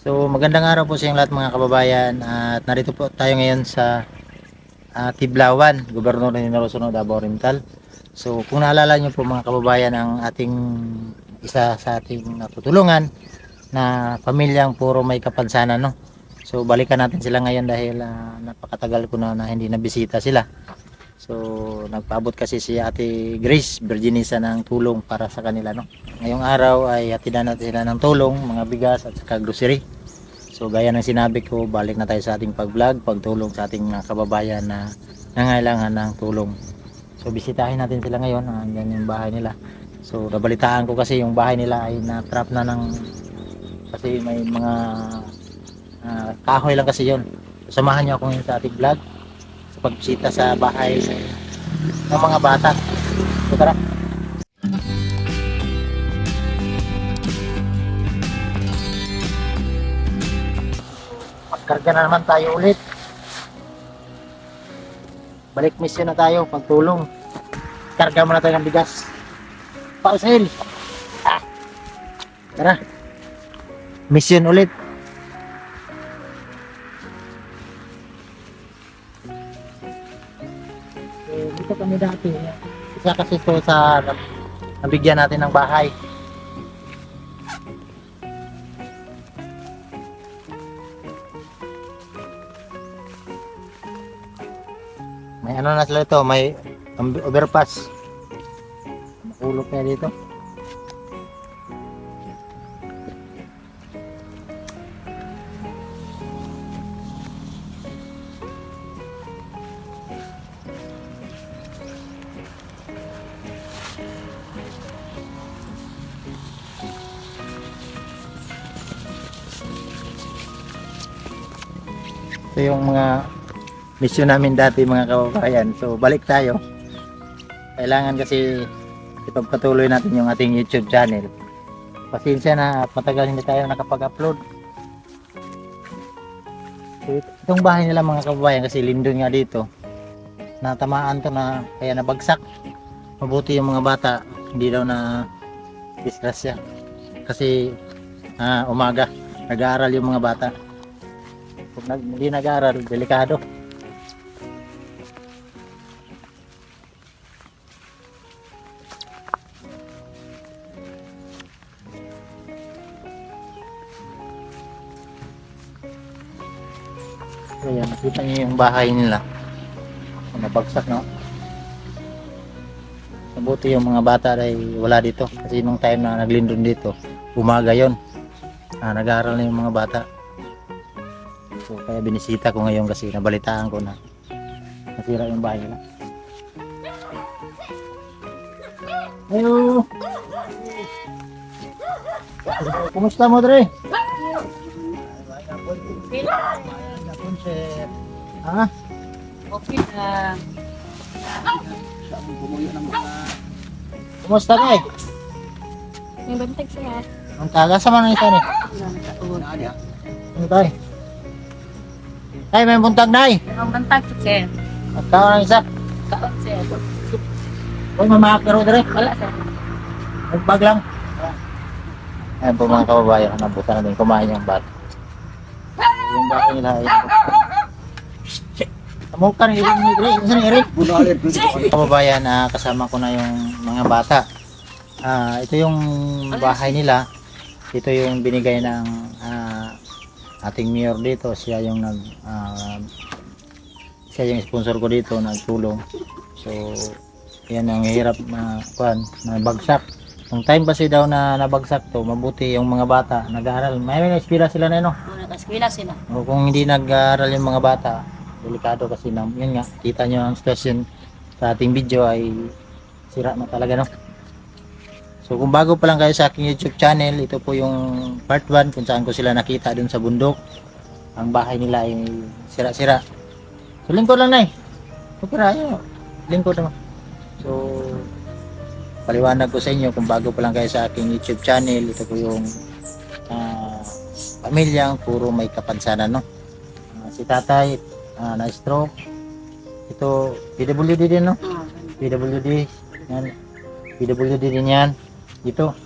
So magandang araw po sa inyong lahat mga kababayan at narito po tayo ngayon sa Tiblawan, Gobernador ni Rosunod, Davao Oriental. So kung naalala nyo po mga kababayan ang ating isa sa ating natutulungan na pamilyang puro may kapansanan, no? So balikan natin sila ngayon dahil napakatagal ko na hindi nabisita sila. So nagpaabot kasi si Ate Grace Virginisa ng tulong para sa kanila, no? Ngayong araw ay hatidan natin sila ng tulong, mga bigas at saka grocery. So gaya ng sinabi ko, balik na tayo sa ating pag-vlog, pagtulong sa ating mga kababayan na nangailangan ng tulong. So bisitahin natin sila ngayon, andyan yung bahay nila. So nabalitaan ko kasi yung bahay nila ay na-trap na kasi may mga kahoy lang kasi yon. So, samahan niyo ako ngayon sa ating vlog sa pagbisita sa bahay ng mga bata. So tara. Karga na naman tayo ulit. Balik mission na tayo, pagtulong. Karga muna tayo ng bigas. Pausil! Tara. Mission ulit. So, dito kami dati. Isa kasi ito sa nabigyan natin ng bahay. May ano na sila ito, may overpass. Makulog kaya dito. Ito yung mga mission namin dati mga kababayan. So balik tayo. Kailangan kasi ipagpatuloy natin yung ating YouTube channel. Pasensya na at matagal hindi tayo nakapag-upload. So, itong bahay nila mga kababayan kasi lindon nga dito. Natamaan to na kaya nabagsak. Mabuti yung mga bata hindi daw na disgrasya. Kasi umaga nag-aaral yung mga bata. Kung hindi nag-aaral, delikado. Ayan, nakita niyo yung bahay nila. Nabagsak, no? Mabuti yung mga bata ay wala dito. Kasi nung time na naglindon dito, umaga yon. Nag-aaral na yung mga bata. So kaya binisita ko ngayon kasi nabalitaan ko na nasira yung bahay nila. Hello! Kumusta mo, Dre? Ha? Okay na. Kumusta ka eh? May bantag siya. Ang taga sa mga isa ni? Ano tayo? Ay, may buntag na eh. Ang bantag siya. At tao ng isa. Kaon siya. Uy, mamakiro Dre. Wala siya. Nagbag lang. Ayan po mga kababayan, nabutan natin kumain yung bata. Yung bahay nila ay Amukan ni Irin ni Irin. Kababayan, kasama ko na yung mga bata. Ito yung bahay nila. Ito yung binigay ng ating mayor dito. Siya yung siya yung sponsor ko dito, nagtulong. So, yan ang hirap na bagsak. Nung time kasi daw na nabagsak to, mabuti yung mga bata nag-aaral. May na-espira sila na, no? Nag-eskwela sila. O kung hindi nag-aaral yung mga bata, delikado kasi na, yun nga, kita nyo ang station sa ating video ay sira na talaga, no? So kung bago pa lang kayo sa aking YouTube channel, ito po yung part 1 kung saan ko sila nakita dun sa bundok. Ang bahay nila ay sira-sira. So lingkod lang, Nay. Okay na, yun. Lingkod naman. So paliwanag ko sa inyo kung bago pa lang kayo sa aking YouTube channel, ito po yung pamilyang puro may kapansanan, no? Si tatay na-stroke. Ito PWD din, no? PWD. Yan. PWD din yan. Ito.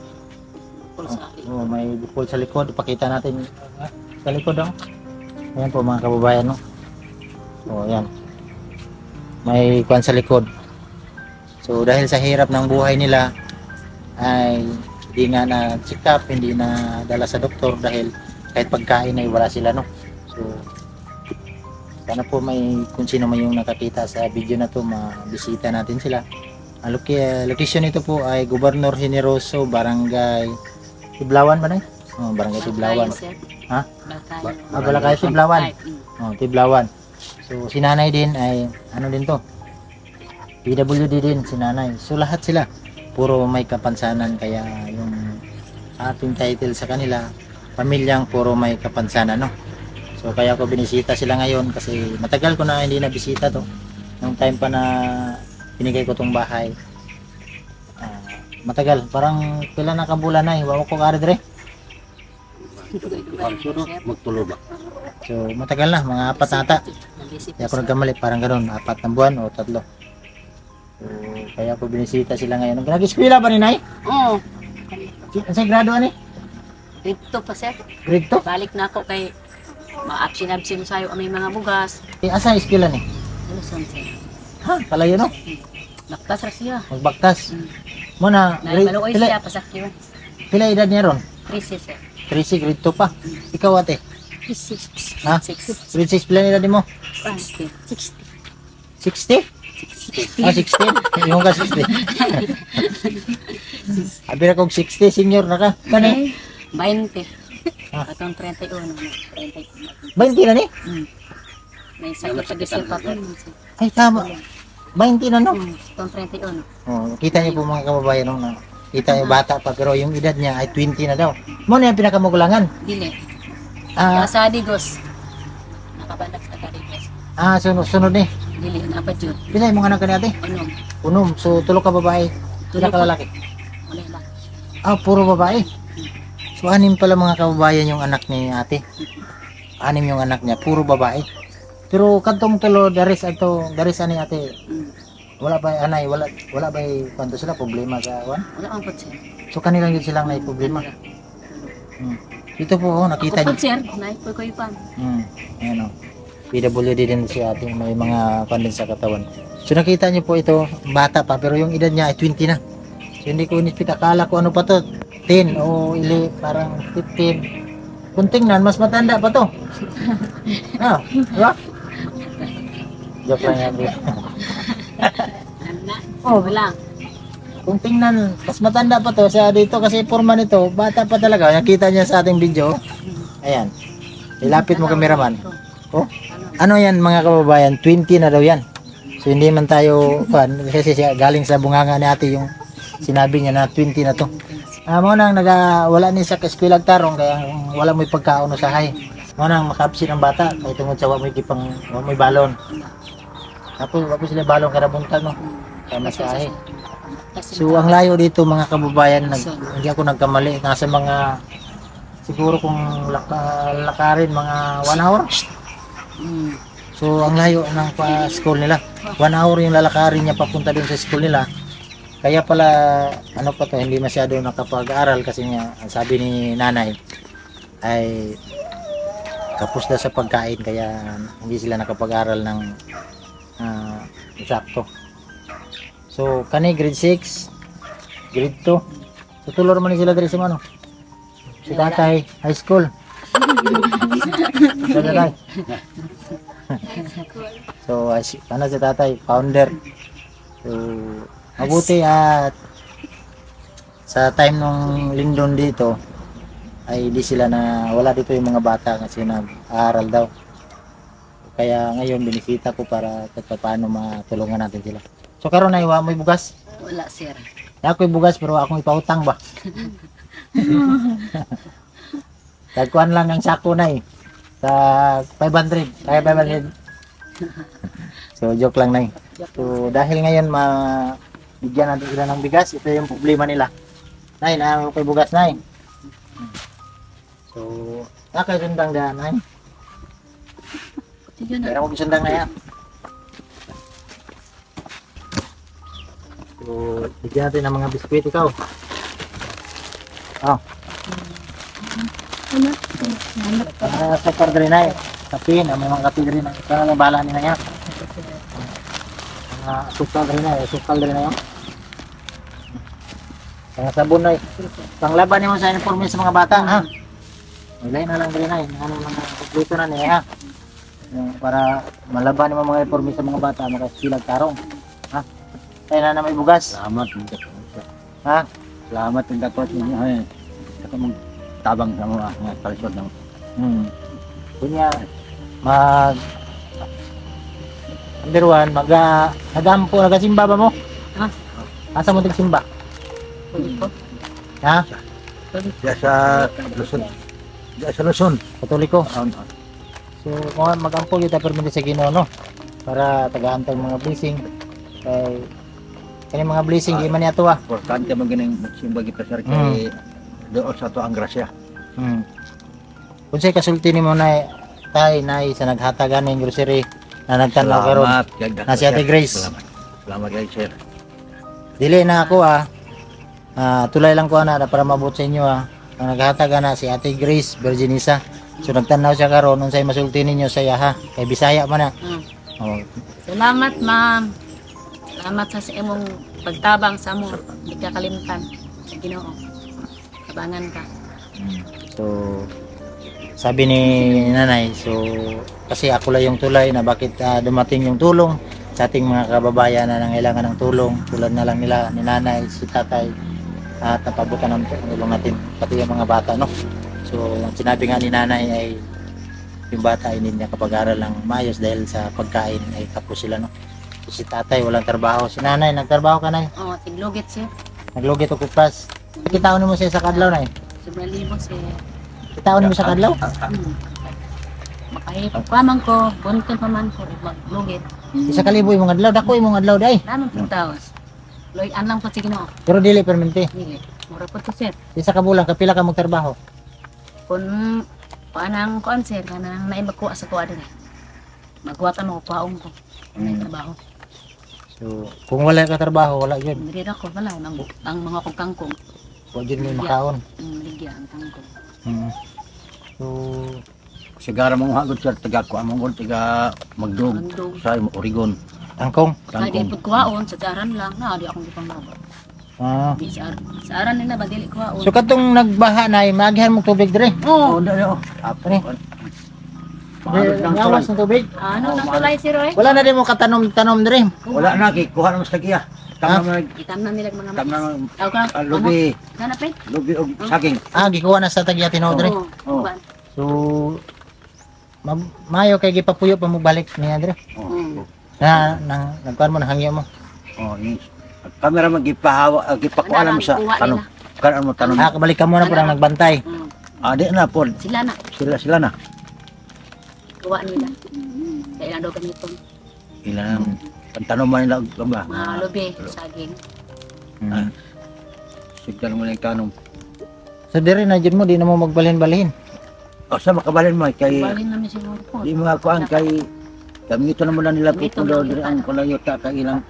May bukol sa likod. Ipakita natin. sa likod daw. Ayan po mga kababayan, no? So, ayan. May kwan sa likod. So, dahil sa hirap ng buhay nila, ay hindi nga na check up, hindi na dala sa doktor dahil kahit pagkain ay wala sila, no? So, sana po may kung sino man yung nakakita sa video na to, mabisita natin sila. Ang location nito po ay Gobernador Generoso, Barangay Tiblawan ba na? Oh, Barangay Tiblawan. Sir. Ha? Batayo. Balakay Tiblawan. Mm. Oh, Tiblawan. So si nanay din ay ano din to? PWD din si nanay. So lahat sila puro may kapansanan, kaya yung ating title sa kanila, pamilyang puro may kapansanan, no? So kaya ko binisita sila ngayon kasi matagal ko na hindi na bisita to. Nung time pa na binigay ko tong bahay. Matagal, parang pila na kabulan na, iwawa ko kari dire. Magtulo ba? So matagal na, mga 4 na ata. Kaya ako nagkamali, parang ganoon, 4 na buwan o 3. So kaya ko binisita sila ngayon. Nag-eskwela ba ni Nay? Oo. Sa grado ani? Dito pa, sir. Grade 2? Balik na ako kay ma-absin-absin sa'yo ang may mga bugas. Asa eskwela ni? Luzon, sir. Ha, kalayo no? Naktas ra siya. Magbaktas. Mm. Muna, Naibaluoy pila, siya, pasakyo. pila edad niya ron? 13, sir. 3C, grade 2 pa. Ikaw ate? 6. Ha? 6. Grade 6 pila edad mo? 60. 60? Ah, 60? Yung ka 60. Abi na kong 60, senior na ka. Kani? 20. Ah. Katong 31. 30. 20 na ni? Mm. May sakit sa gisir pa po. Ay, tama. 20 na no? Katong 31. Oh, kita niyo po mga kababayan nung na. Kita niyo bata pa pero yung edad niya ay 20 na daw. Mo na yung pinakamugulangan. Dili. Ah, Sa Digos. Nakabanag sa Digos. sunod ni. Dili, napadjud. Pila yung mga anak ni ate? Ano? Unom. So, tulo ka babae. Pila Tulo ka po. lalaki. Wala lang. Ah, puro babae. So, 6 pala mga kababayan yung anak ni ate. 6 yung anak niya, puro babae. Pero kantong tulo, daris ani ate. Mm. Wala ba anay, wala ba kanto sila problema sa wan? Wala ang po, sir. So kanilang yun silang may problema. Dito po oh, nakita Ako niyo. po, sir. Naikoy ko ipan. Ayan oh. PWD din si ate, may mga pandin sa katawan. So nakita niyo po ito, bata pa pero yung edad niya ay 20 na. So hindi ko inipit, akala ko ano pa to, 10 o parang 15. Kung tingnan, mas matanda pa to. Ah, di ba? Joke lang yan. bro. Oh, wala. Kung tingnan, mas matanda pa to siya dito kasi forma nito, bata pa talaga. Nakita niya sa ating video. Ayan. Ilapit mo cameraman. Oh, ano yan mga kababayan? 20 na daw yan. So hindi man tayo, kasi siya galing sa bunganga ni ate yung sinabi niya na 20 na to. Mo nang wala ni sa eskwela tarong kaya wala mo pagkaon sa hay. Mo nang makapsin ang bata kay tungod sa wa mo balon. Tapos sila balon kada buntag no. Kaya mas kahay. So ang layo dito mga kababayan, hindi ako nagkamali, nasa mga siguro kung lakarin mga 1 hour. So ang layo ng school nila. 1 hour yung lalakarin niya papunta doon sa school nila. Kaya pala ano pa to, hindi masyado nakapag-aral kasi nga ang sabi ni nanay ay kapos daw sa pagkain kaya hindi sila nakapag-aral ng eksakto. So kani grade 6, grade 2. So tulo man sila diri sa ano. Si tatay high school. Tatay. So ano si tatay founder. So mabuti at sa time nung Lindon dito ay di sila na wala dito yung mga bata kasi nag-aaral daw. Kaya ngayon binisita ko para kahit paano matulungan natin sila. So karon na iwa mo bugas. Wala, sir. Ako bugas pero akong ipautang ba. Tagkuan lang ang sako na sa 500. Kaya 500. So joke lang na. So dahil ngayon bigyan natin sila ng bigas, ito yung problema nila. Nay, na kay bugas nay. So, nakasundang daan nay. Sige na. Pero ako sundang na yan. So, bigyan natin ng mga biskwit ikaw. Oh. Ano? Sukar din na eh. Kape na, may mga kape din na. Ito na lang bahala nila yan. Sukal din na eh. Sukal din na yun. Kaya sabon na eh. Panglaban mo sa uniforme sa mga bata, ha? Ilay na lang din na eh. Ano mga dito na niya, ha? Para malaban mo mga uniforme sa mga bata, makasilag tarong. Ha? Tayo na may bugas. Salamat. Ha? Salamat yung dapat ninyo. Ay, saka tabang sa mga kalisod ng Kunya, number one, nagampo, nagasimba ba mo? Ha? Asa mo tigsimba? Ha? diya sa Luzon. Diya sa Luzon. Katoliko. So, magampo yun permit sa Ginoo, no? Para tagaan tayong mga blessing. Kay kani mga blessing di man niya to ah. Importante man ganing magsimba kita sir kay doon sa to ang grasya. Kung sa'y kasulti ni mo na tay sa naghatagan ng grocery na nagtanaw karon. Na si Ate Grace. Salamat. Salamat kay sir. Dili na ako tulay lang ko na para mabot sa inyo ang naghatagan na si Ate Grace Virginisa. So nagtanaw siya karon unsay masulti ninyo sa iya ha. Kay Bisaya man na. Oh. Salamat, ma'am. Salamat sa imong pagtabang sa mo. Hindi ka kalimutan sa Ginoo. Tabangan ka. So sabi ni nanay, so kasi ako lang yung tulay na bakit dumating yung tulong sa ating mga kababayan na nangailangan ng tulong tulad na lang nila ni nanay, si tatay at napabutan ng tulong natin pati yung mga bata, no? So yung sinabi nga ni nanay ay yung bata ay hindi niya kapag-aral ng maayos dahil sa pagkain ay tapos sila, no? So, si tatay walang trabaho, si nanay nagtrabaho ka na Oh, tiglugit sir. naglugit o kupras, kitao mo siya sa kadlaw na Sobrang libog sir. kitao mo sa kadlaw Makahipag pa man ko, bunton pa man ko, maglugit. isa kalibo yung mga adlaw, dako yung mga adlaw day Namin pong tawas. Loy, anlang po sa Ginoo. pero dili permente. Dili. Mura po to sir. Isa ka bulan, kapila ka magtrabaho. Kung paanang kuan sir, kanang naimagkuha sa kuha din. Magwata mo kuhaon ko. May trabaho. So, kung wala ka trabaho, wala yun. Hindi ako wala ang mga kong kangkong. Huwag yun may makaon. Ligya ang kangkong. So, Sigara mong hagod sir taga ko among taga Magdug Magdug. sa Oregon. tangkong. Kaya di po kuhaon sa aran lang na di akong gipang mabot. Ah. Di sa aran nila ba dili kuhaon. So, katong nagbaha na, magihan mo tubig dire. Oh, dali oh. Ano? Ngawas ng tubig. ano nang tulay si Roy? Wala na din mo katanom-tanom dire. Wala na kay kuha naman sa giya. Tama Itam na nila mga tama Aw ka. lubi, Nanapin? lubi og saging. Gikuha na sa tagya tinaw dire. Oh. So, mayo kay gipapuyo pa mo balik niya dire. Oh. Nagkuhan mo, nahangyo mo. Oh, ni kamera man gipahawa gipakuha naman sa tanong. Kan mo tanong. Kabalik ka muna po lang nagbantay. Adi na po. Sila na. Sila na. Kuha nila. Kaya na daw ganito. Ilang tanoman nila og ba. Mga lubi, saging. Sigdan mo lang tanong. So, dire na dyan mo, di na mo magbalhin-balhin. O sa makabalin mo kay Balin namin siguro po. di mga kuan kay kami ito naman na nila Gamito pupulo lang diri ang kulayota kay ilang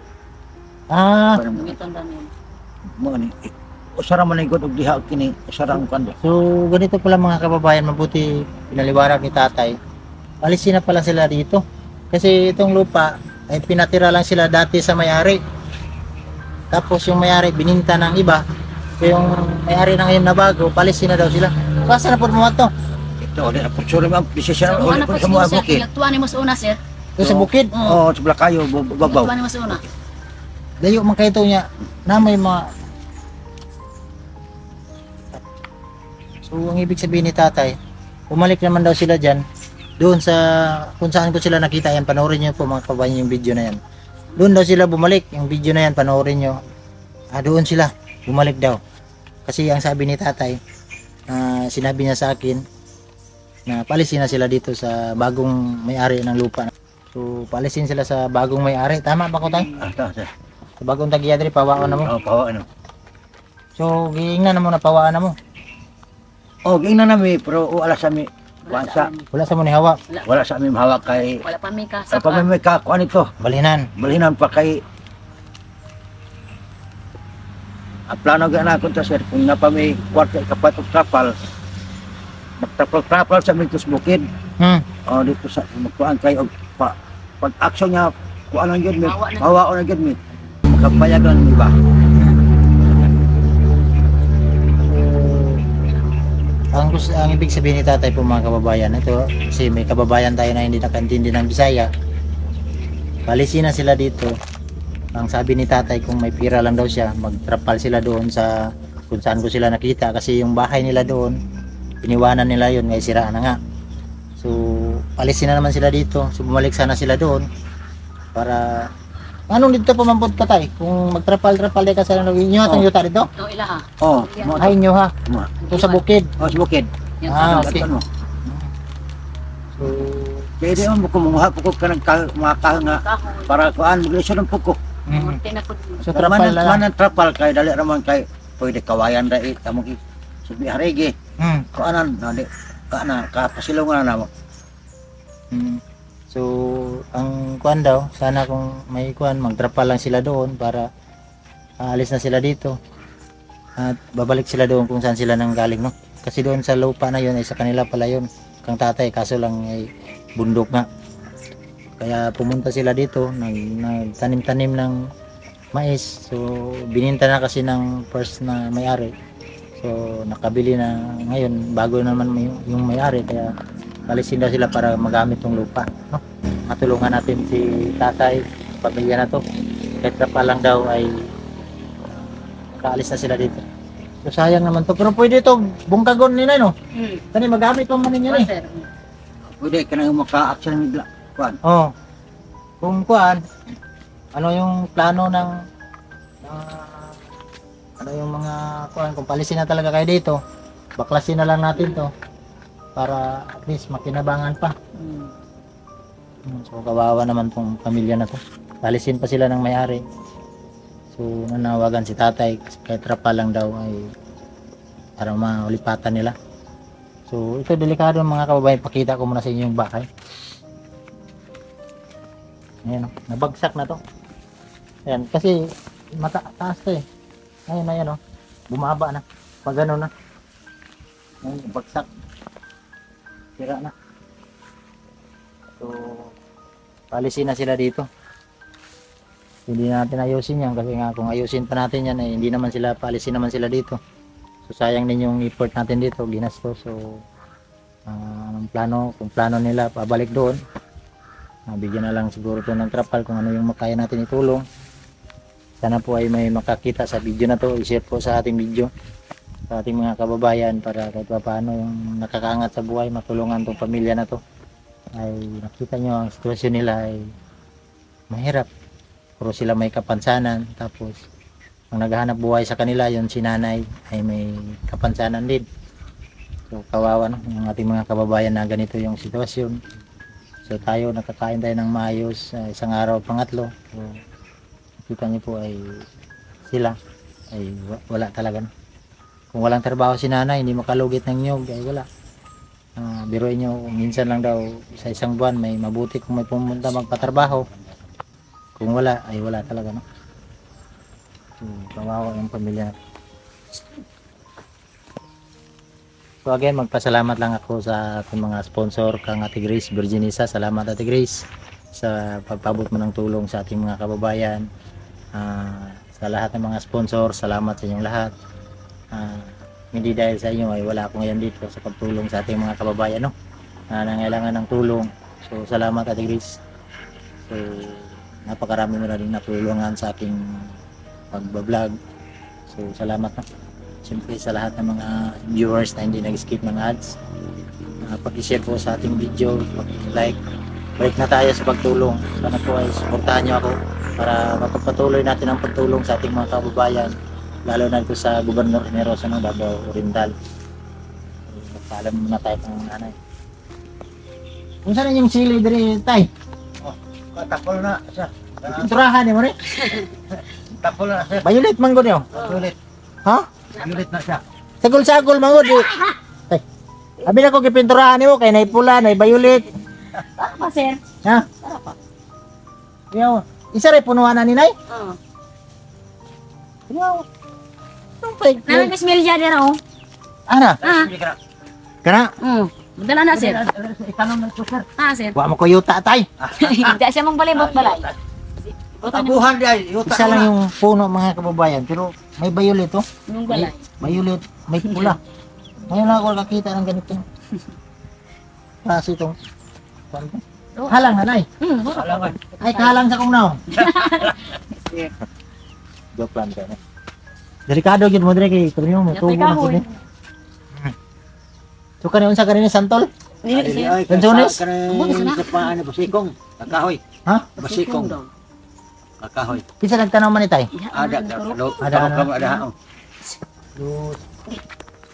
Gamiton na nila. mo ni usara man igod og diha og kini usara ang kando. So, ganito pala mga kababayan, mabuti pinaliwanag ni tatay. Alisin na pala sila dito. Kasi itong lupa, ay pinatira lang sila dati sa may-ari. Tapos yung may-ari, bininta ng iba. So, yung may-ari na ngayon na bago, palisin na daw sila. Basta na po mo ito. Ito di na sure man desisyon Sa uli una ko po sa mga sir, bukid. ilagtuan ni mo sa una sir. Ito sa bukid. Oh, sa kayo babaw. Ilagtuan ni mo sa una. Dayo man kayo niya na may mga... So, ang ibig sabihin ni tatay, umalik naman daw sila dyan. Doon sa, kung saan ko sila nakita yan, panoorin nyo po mga kabayan yung video na yan. Doon daw sila bumalik, yung video na yan, panoorin nyo. Doon sila, bumalik daw. Kasi ang sabi ni tatay, sinabi niya sa akin, na palisin na sila dito sa bagong may-ari ng lupa. So, palisin sila sa bagong may-ari. Tama ba ko tayo? Ta. Sa bagong tagyadri, pawaan na mo. Oh, pawa ano. So, giingnan na mo na pawaan na mo. Oh, gina nami pero wala sa mi wansa. Wala sa mo ni hawak. Wala sa mi mahawak kay Wala pa may sa kasap. pa may kuan ito. Balinan. Balinan pa kay ang plano ga na kun ta sir kung napa may kwarta kapat og kapal nagtrapal-trapal sa Mintos Bukid. Hmm. O dito sa magkuan kay og pag action niya kuan lang gyud mi. Hawa na. Hawa na gyud mi. Makapayag lang mi ba. Ang ibig sabihin ni tatay po mga kababayan, ito kasi may kababayan tayo na hindi nakaintindi ng Bisaya. Palisi na sila dito. Ang sabi ni tatay kung may pira lang daw siya, magtrapal sila doon sa kung saan ko sila nakita kasi yung bahay nila doon, iniwanan nila yun, ngay sira na nga. So, palisin na naman sila dito. So, bumalik sana sila doon para anong dito pumampot ka tay? Kung magtrapal-trapal di ka sa inyo atang yuta dito? O ilaha. Oh, Ay inyo ha. Ito sa bukid. Oh, sa bukid. Yan. Ah, Ano, okay. ano? So, Pwede mo kumuha po ko ka ng mga nga Kahoy. para kuan maglisod ng puko. Morte na po. so trapal na lang. Manan trapal kay dali raman kay pwede kawayan ra amo ki subi harigi. Kuanan dali kana kapasilungan na mo. So, ang kuan daw, sana kung may kuan, magtrapal lang sila doon para aalis na sila dito. At babalik sila doon kung saan sila nang galing, no? Kasi doon sa lupa na yun, ay sa kanila pala yun, kang tatay, kaso lang ay bundok nga. Kaya pumunta sila dito, nagtanim-tanim ng mais. So, bininta na kasi ng first na may-ari. So, nakabili na ngayon, bago naman yung may-ari, kaya alisin daw sila para magamit tong lupa, no? Matulungan natin si tatay, pamilya na to. Kahit na pa lang daw ay kaalis na sila dito. So sayang naman to. Pero pwede to bungkagon nila, no? Tani magamit pa man ninyo ni. Sir. Pwede ka na maka-action ng kuan. Oh. Kung kuan, ano yung plano ng ano yung mga kuan, kung palisin na talaga kayo dito, baklasin na lang natin to para at least makinabangan pa. So kawawa naman tong pamilya na to. Palisin pa sila ng may-ari. So nanawagan si tatay kasi kahit trapal lang daw ay para maulipatan nila. So ito delikado mga kababayan, pakita ko muna sa inyo yung bahay. Ayan, nabagsak na to. Ayan, kasi mataas to eh. Ayun, ayan oh. Bumaba na. Pag ano na. Ayan, bagsak. Sira na. So, palisin na sila dito. Hindi natin ayusin yan kasi nga kung ayusin pa natin yan, eh, hindi naman sila, palisin naman sila dito. So, sayang din yung effort natin dito, ginasto. So, ang plano, kung plano nila, pabalik doon. Bigyan na lang siguro to ng trapal kung ano yung makaya natin itulong. Sana po ay may makakita sa video na to, i-share po sa ating video sa ating mga kababayan para kahit pa paano yung nakakaangat sa buhay, matulungan tong pamilya na to. Ay nakita nyo ang sitwasyon nila ay mahirap. Puro sila may kapansanan, tapos ang naghahanap buhay sa kanila yung si nanay ay may kapansanan din. So kawawa no, yung ating mga kababayan na ganito yung sitwasyon. So tayo nakakain tayo ng maayos isang araw pangatlo. So kita niyo po ay sila ay wala talaga. No? Kung walang trabaho si nanay, hindi makalugit ng nyog ay wala. Biruin nyo, minsan lang daw sa isang buwan may mabuti kung may pumunta magpatrabaho. Kung wala ay wala talaga, no? So, kawawa yung pamilya. So again, magpasalamat lang ako sa ating mga sponsor, kang Ate Grace Virginisa. Salamat Ate Grace sa pagpabot mo ng tulong sa ating mga kababayan. Sa lahat ng mga sponsor, salamat sa inyong lahat. Hindi dahil sa inyo ay wala ako ngayon dito sa pagtulong sa ating mga kababayan, no? Nangailangan ng tulong. So salamat Ate Grace. So napakarami mo na rin natulungan sa aking pagbablog. So salamat, no? Siyempre sa lahat ng mga viewers na hindi nag-skip ng ads, pag-share po sa ating video, pag-like. Balik na tayo sa pagtulong. Sana po ay suportahan nyo ako para mapagpatuloy natin ang pagtulong sa ating mga kababayan, lalo na ito sa Gobernador Generoso ng Davao Oriental. Paalam muna tayo ng nanay. Kung saan yung sili diri tay? Tapol na siya. Pinturahan ni mo rin? Tapol na siya. Violet manggod niyo? Ulit. Ha? Ulit na siya. Sagol-sagol manggod. Tay. Abi na ko gipinturahan nimo kay nay pula, nay violet. Tama, sir. Ha? Yaw. Isa ray punuan na ni nay? Oo. Yaw. Nung pag Namin kasmilya din ako. ana, Ah, Kana, Madala na, sir. Itanong na ito, sir. Sir. wa mo ko yuta tay. Hindi siya mong balibot balay. Abuhan di, yuta Isa lang yung puno mga kababayan, pero may violet oh. Yung balay. Violet, may pula. Ngayon lang ako nakakita ng ganito. Klase itong. Halang nanay. Alaman. Ay, kalang sa kong now. Joke lang ka. Delikado gid mo dire kay tubo mo tubo na pud. So kanina unsa kanina santol? Dili sir. Kansones? Kanang sa paano basikong, kakahoy. Ha? Basikong, kakahoy. Pisa nagtanaw man itay. Ada ada.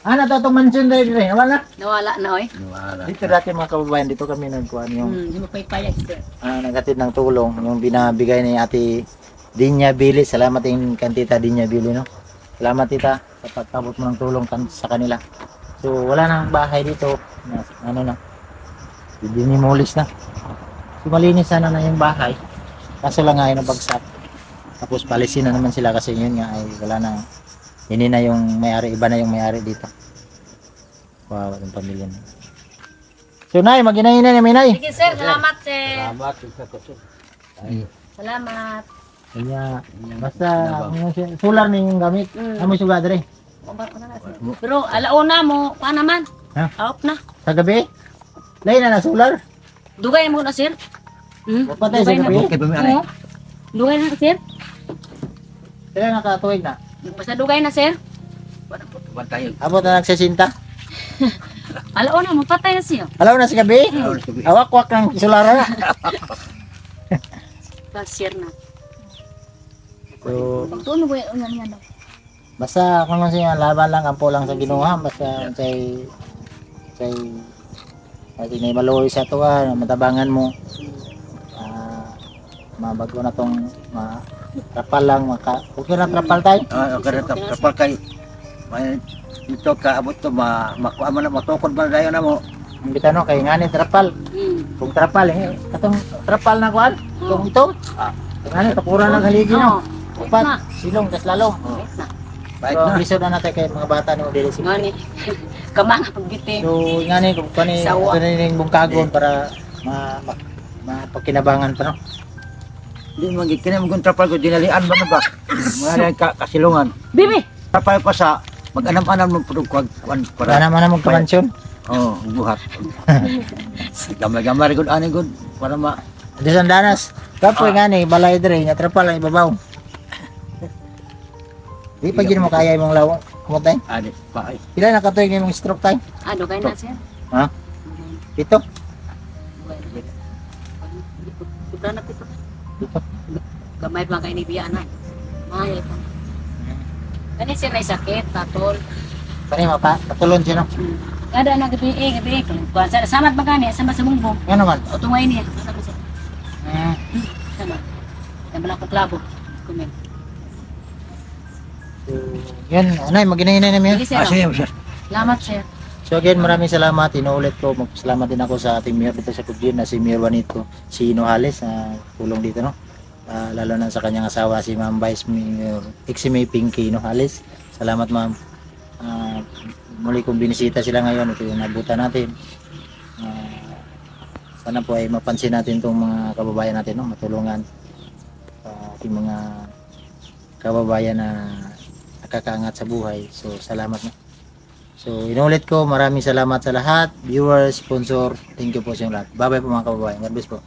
Ana to tong mansion dire. Wala. Nawala na oy. Wala. Dito dati mga kababayan dito kami nagkuan yung Hindi mo paypayag sir. nagatid ng tulong yung binabigay ni Ate Dinya Bili. Salamat din kan Tita Dinya Bili no. Salamat tita sa pagtabot mo ng tulong sa kanila. So wala nang bahay dito. Ano na. Dinimulis na. So malinis sana na yung bahay. Kaso lang nga ay nabagsak. Tapos palisin na naman sila kasi yun nga ay wala na. Hindi na yung may-ari, iba na yung may-ari dito. Wow, yung pamilya na. So nay, maginahin na ni Nay. Sige sir, salamat sir. Salamat sa kusog. Salamat. Kaya basta solar na yung gamit. Ano mo suga dre? Pero alauna mo, pa naman. Ha? Out na. Sa gabi? Lain na na solar. Dugay mo na sir. Patay sa Dugay na. gabi. Okay ba may Oo. Dugay na sir. Kaya nakatuwig na. Basta dugay na sir. Bantayan. Abot na nagsisinta. Alauna mo, patay na siya. Alaw na sa gabi. Awak-wak ng solar na. Share na. So, Tuno ko yung nga daw. basta kung ano siya, laban lang, ampo lang sa ginuha. Basta say kasi may maluoy sa tuwa, matabangan mo. Mabago na tong trapal lang, okay na trapal tayo. Okay na kapal kay may dito ka abot to makuha mo na matukod man dayon na mo. Hindi ka no, kay ngani trapal. Kung trapal, katong trapal na kuan, kung ito, ngani, kapura ng haligi no. Upat, silong, tas lalong. Bait So, na. lisod na natin kay mga bata no, dili si. Ngani. Kamang pagbiti. So, ngani, kung kani, Sawa. ito na yung bungkagon para mapagkinabangan pa no. Di man gid kini mo trapal ko dinalian ba na ba? Mga kasilungan. Bibi. Trapal pa sa mag-anam-anam ng pudog kwag Para naman na magkamansyon. oh buhat. Gamay-gamay gud ani gud para ma Diyan danas. Kapoy ngani, balay dire, nga trapal ang ibabaw. Di pa gid mo kaya imong lawak. Kumutay. ani pa ay. Pila na katoy imong stroke tay? Dugay na sir. Ha? Ito. Sobra na pito. Ito. Gamay pa kay ni Biya na. Mayay pa. Kani sir may sakit, tatol. Kani patulon siya no. Kada na gabi. Kuan sa samat magani sa bumbong. Yan naman. O tungay niya. Ano ba sir? Hmm. Sama. Tambala ko klabo. Kumen. So, yan, anay, maginahinay namin yan. Sige sir. Sige sir. Salamat sir. So again, maraming salamat. Inuulit ko, magpasalamat din ako sa ating mayor dito sa Cubjin na si Mayor Juanito, si Nojales na tulong dito, no? Lalo na sa kanyang asawa, si Ma'am Vice Mayor Iximay Pinky Nojales. Salamat ma'am. Muli kong binisita sila ngayon. Ito yung nabutan natin. Sana po ay mapansin natin itong mga kababayan natin, no? Matulungan ating mga kababayan na nakakaangat sa buhay. So salamat, no? So, inulit ko, maraming salamat sa lahat, viewers, sponsor, thank you po sa inyo lahat. Bye-bye po mga kababayan. God bless po.